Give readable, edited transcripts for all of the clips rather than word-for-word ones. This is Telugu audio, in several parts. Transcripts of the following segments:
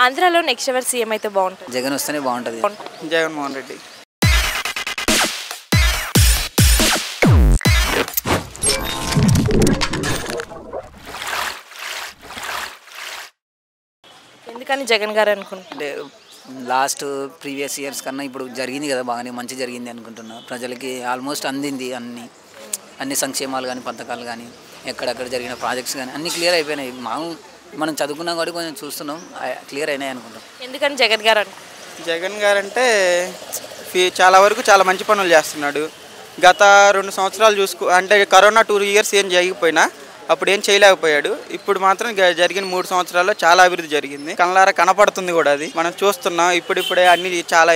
ఆంధ్రాలో నెక్స్ట్ ఎవర్ సీఎం అయితే బాగుంటుంది? జగన్ వస్తేనే బాగుంటుంది. జగన్మోహన్ రెడ్డి. ఎందుకని జగన్ గారు అనుకుంటున్నారు? అంటే లాస్ట్ ప్రీవియస్ ఇయర్స్ కన్నా ఇప్పుడు జరిగింది కదా, బాగానే మంచి జరిగింది అనుకుంటున్నా. ప్రజలకి ఆల్మోస్ట్ అందింది అన్ని సంక్షేమాలు కానీ పథకాలు కానీ ఎక్కడెక్కడ జరిగిన ప్రాజెక్ట్స్ కానీ అన్నీ క్లియర్ అయిపోయినాయి. మనం చదువుకున్నాం కాబట్టి కొంచెం చూస్తున్నాం, క్లియర్ అయినాయి అనుకుంటాం. ఎందుకని జగన్ గారు జగన్ గారు అంటే చాలా వరకు చాలా మంచి పనులు చేస్తున్నాడు. గత 2 సంవత్సరాలు అంటే కరోనా 2 years ఏం చేయకపోయినా అప్పుడు ఏం చేయలేకపోయాడు. ఇప్పుడు మాత్రం జరిగిన 3 సంవత్సరాల్లో చాలా అభివృద్ధి జరిగింది. కళ్ళారా కనపడుతుంది కూడా, అది మనం చూస్తున్నాం. ఇప్పుడిప్పుడే అన్ని చాలా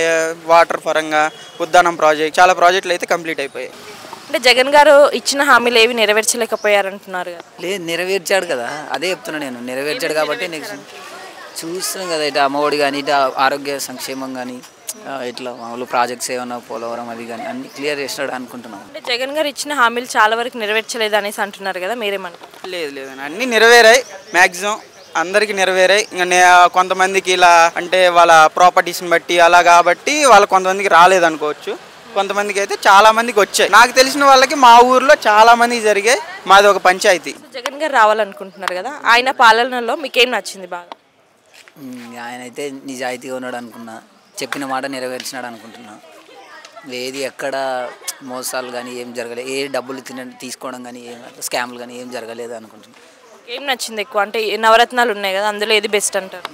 వాటర్ పరంగా ఉద్దానం ప్రాజెక్ట్, చాలా ప్రాజెక్టులు అయితే కంప్లీట్ అయిపోయాయి. అంటే జగన్ గారు ఇచ్చిన హామీలు ఏవి నెరవేర్చలేకపోయారంటున్నారు కదా? లేదు, నెరవేర్చాడు కదా, అదే చెప్తున్నా నేను. నెరవేర్చాడు కాబట్టి నెక్స్ట్ చూస్తున్నాం కదా, ఇటు అమ్మఒడి కానీ ఇటు ఆరోగ్య సంక్షేమం కానీ ఇట్లా మామూలు ప్రాజెక్ట్స్ ఏమన్నా పోలవరం అది కానీ అన్ని క్లియర్ చేసినాడు అనుకుంటున్నాం. అంటే జగన్ గారు ఇచ్చిన హామీలు చాలా వరకు నెరవేర్చలేదు అనేసి అంటున్నారు కదా, మీరేమంటారు? లేదండి, అన్నీ నెరవేరాయి. మ్యాక్సిమం అందరికీ నెరవేరాయి. ఇంకా కొంతమందికి ఇలా అంటే వాళ్ళ ప్రాపర్టీస్ని బట్టి అలా కాబట్టి వాళ్ళ కొంతమందికి రాలేదనుకోవచ్చు. కొంతమందికి అయితే చాలా మందికి వచ్చాయి. నాకు తెలిసిన వాళ్ళకి మా ఊర్లో చాలా మందికి జరిగాయి. మాది ఒక పంచాయతీ. జగన్ గారు రావాలనుకుంటున్నారు కదా, ఆయన పాలనలో మీకేం నచ్చింది బాగా? ఆయన అయితే నిజాయితీగా ఉన్నాడు అనుకున్నా, చెప్పిన మాట నెరవేర్చినాడు అనుకుంటున్నా. ఏది ఎక్కడ మోసాలు కానీ ఏం జరగలేదు, ఏ డబ్బులు తీసుకోవడం కానీ ఏం స్కామ్లు కానీ ఏం జరగలేదు అనుకుంటున్నా. ఏం నచ్చింది ఎక్కువ? అంటే నవరత్నాలు ఉన్నాయి కదా, అందులో ఏది బెస్ట్ అంటారు?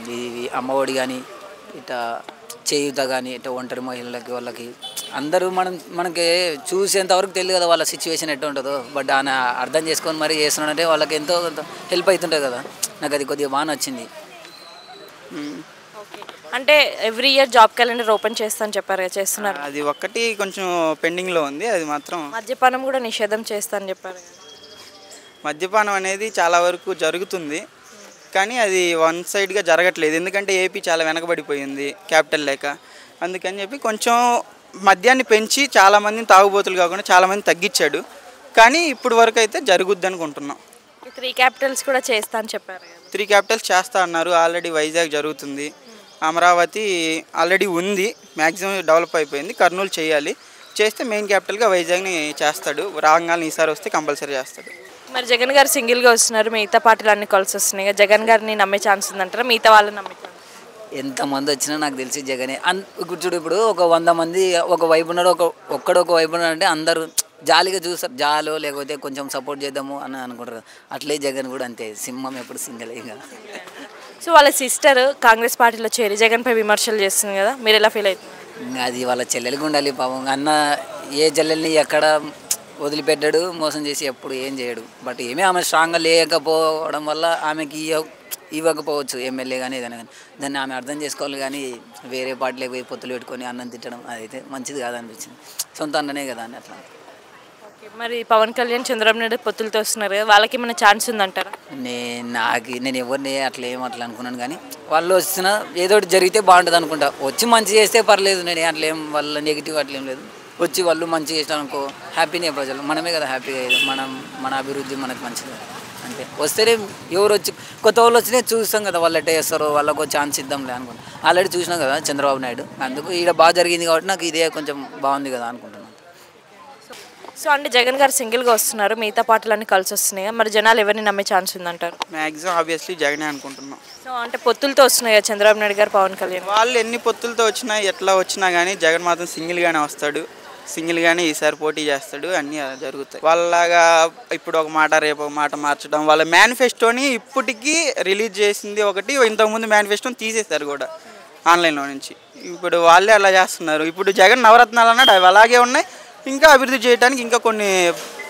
ఇది అమ్మఒడి కానీ ఇట్లా చేయూత కానీ ఇట్లా ఒంటరి మహిళలకి వాళ్ళకి అందరూ మనకి చూసేంతవరకు తెలియదు కదా వాళ్ళ సిచ్యువేషన్ ఎట్లా ఉంటుందో. బట్ ఆయన అర్థం చేసుకొని మరీ చేస్తున్నాడంటే వాళ్ళకి ఎంతో హెల్ప్ అవుతుంటుంది కదా. నాకు అది కొద్దిగా బాగా నచ్చింది. అంటే every year job calendar open చేస్తాను చెప్పారు కదా, చేస్తున్నారు? అది ఒక్కటి కొంచెం పెండింగ్లో ఉంది. అది మాత్రం మద్యపానం కూడా నిషేధం చేస్తాను చెప్పారు కదా. మద్యపానం అనేది చాలా వరకు జరుగుతుంది, కానీ అది వన్ సైడ్గా జరగట్లేదు. ఎందుకంటే ఏపీ చాలా వెనకబడిపోయింది క్యాపిటల్ లేక. అందుకని చెప్పి కొంచెం మద్యాన్ని పెంచి చాలామందిని తాగుబోతులు కాకుండా చాలామంది తగ్గించాడు. కానీ ఇప్పుడు వరకు అయితే జరుగుద్ది అనుకుంటున్నాం. 3 క్యాపిటల్స్ కూడా చేస్తా అని చెప్పారు కదా. 3 క్యాపిటల్స్ చేస్తా అన్నారు. ఆల్రెడీ వైజాగ్ జరుగుతుంది, అమరావతి ఆల్రెడీ ఉంది, మ్యాక్సిమం డెవలప్ అయిపోయింది. కర్నూలు చేయాలి, చేస్తే మెయిన్ క్యాపిటల్గా వైజాగ్ని చేస్తాడు. రాగాలని ఈసారి వస్తే కంపల్సరీ చేస్తాడు. మరి జగన్ గారు సింగిల్గా వస్తున్నారు, మిగతా పార్టీలు అన్ని కలిసి వస్తున్నాయి. జగన్ గారిని నమ్మే ఛాన్స్ ఉందంటారా, మిగతా వాళ్ళని నమ్మే ఛాన్స్? ఎంతమంది వచ్చినా నాకు తెలిసి జగనే. చూడు, ఇప్పుడు ఒక 100 మంది ఒక వైపు ఉన్నారు, ఒక్క వైపు ఉన్నారు అంటే అందరూ జాలిగా చూస్తారు. జాలో లేకపోతే కొంచెం సపోర్ట్ చేద్దాము అని అనుకుంటారు. అట్లే జగన్ కూడా అంతే, సింహం ఎప్పుడు సింగల్. ఇంకా సో వాళ్ళ సిస్టర్ కాంగ్రెస్ పార్టీలో చేరి జగన్పై విమర్శలు చేస్తుంది కదా, మీరు ఎలా ఫీల్ అవుతుంది? అది వాళ్ళ చెల్లెలకి ఉండాలి పాపం. అన్న ఏ చెల్లెల్ని ఎక్కడ వదిలిపెట్టాడు, మోసం చేసి ఎప్పుడు ఏం చేయడు. బట్ ఏమీ ఆమె స్ట్రాంగ్గా లేకపోవడం వల్ల ఆమెకి ఇవ్వకపోవచ్చు ఎమ్మెల్యే కానీ ఏదైనా కానీ. దాన్ని ఆమె అర్థం చేసుకోవాలి. కానీ వేరే పార్టీలకు పోయి పొత్తులు పెట్టుకొని అన్నం తిట్టడం అదైతే మంచిది కాదనిపించింది. సొంత అన్ననే కదా అని అట్లా. మరి పవన్ కళ్యాణ్ చంద్రబాబు నాయుడు పొత్తులతో వస్తున్నారు కదా, వాళ్ళకి ఏమైనా ఛాన్స్ ఉందంటారా? నేను ఎవరిని అట్లా అనుకున్నాను. కానీ వాళ్ళు వచ్చిన ఏదో ఒకటి జరిగితే బాగుంటుంది అనుకుంటా. వచ్చి మంచి చేస్తే పర్లేదు, నేను అట్లా వాళ్ళ నెగిటివ్ అట్లేం లేదు. వచ్చి వాళ్ళు మంచి చేసినా అనుకో హ్యాపీనే ప్రజలు, మనమే కదా హ్యాపీగా అయ్యేది. మన అభివృద్ధి మనకు మంచిది అంటే. వస్తేనే ఎవరు వచ్చి కొత్త వాళ్ళు వచ్చినా చూస్తాం కదా, వాళ్ళు ఎట్లా చేస్తారో వాళ్ళకు ఛాన్స్ ఇద్దాంలే అనుకుంటా. ఆల్రెడీ చూసినాం కదా చంద్రబాబు నాయుడు, అందుకు ఈడ బాగా జరిగింది కాబట్టి నాకు ఇదే కొంచెం బాగుంది కదా అనుకుంటున్నాను. సో అంటే జగన్ గారు సింగిల్గా వస్తున్నారు, మిగతా పార్టీలన్నీ కలిసి వస్తున్నాయి. మరి జనాలు ఎవరిని నమ్మే ఛాన్స్ ఉందంటారు? మ్యాక్సిమం ఆబ్వియస్లీ జగనే అనుకుంటున్నాం. సో అంటే పొత్తులతో వస్తున్నాయి కదా చంద్రబాబు నాయుడు గారు, పవన్ కళ్యాణ్ వాళ్ళు ఎన్ని పొత్తులతో వచ్చినా ఎట్లా వచ్చినా కానీ జగన్ మాత్రం సింగిల్గానే వస్తాడు. సింగిల్గానే ఈసారి పోటీ చేస్తాడు. అన్నీ జరుగుతాయి. వాళ్ళలాగా ఇప్పుడు ఒక మాట రేపు ఒక మాట మార్చడం. వాళ్ళ మేనిఫెస్టోని ఇప్పటికీ రిలీజ్ చేసింది ఒకటి, ఇంతకుముందు మేనిఫెస్టోని తీసేస్తారు కూడా ఆన్లైన్లో నుంచి. ఇప్పుడు వాళ్ళే అలా చేస్తున్నారు. ఇప్పుడు జగన్ నవరత్నాలు అన్నాడు, అవి అలాగే ఉన్నాయి. ఇంకా అభివృద్ధి చేయడానికి ఇంకా కొన్ని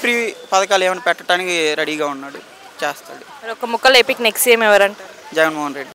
ఫ్రీ పథకాలు ఏమైనా పెట్టడానికి రెడీగా ఉన్నాడు, చేస్తాడు. ఒక ముక్కలు ఏపీకి నెక్స్ట్ సీఎం ఎవరంటారు? జగన్మోహన్ రెడ్డి.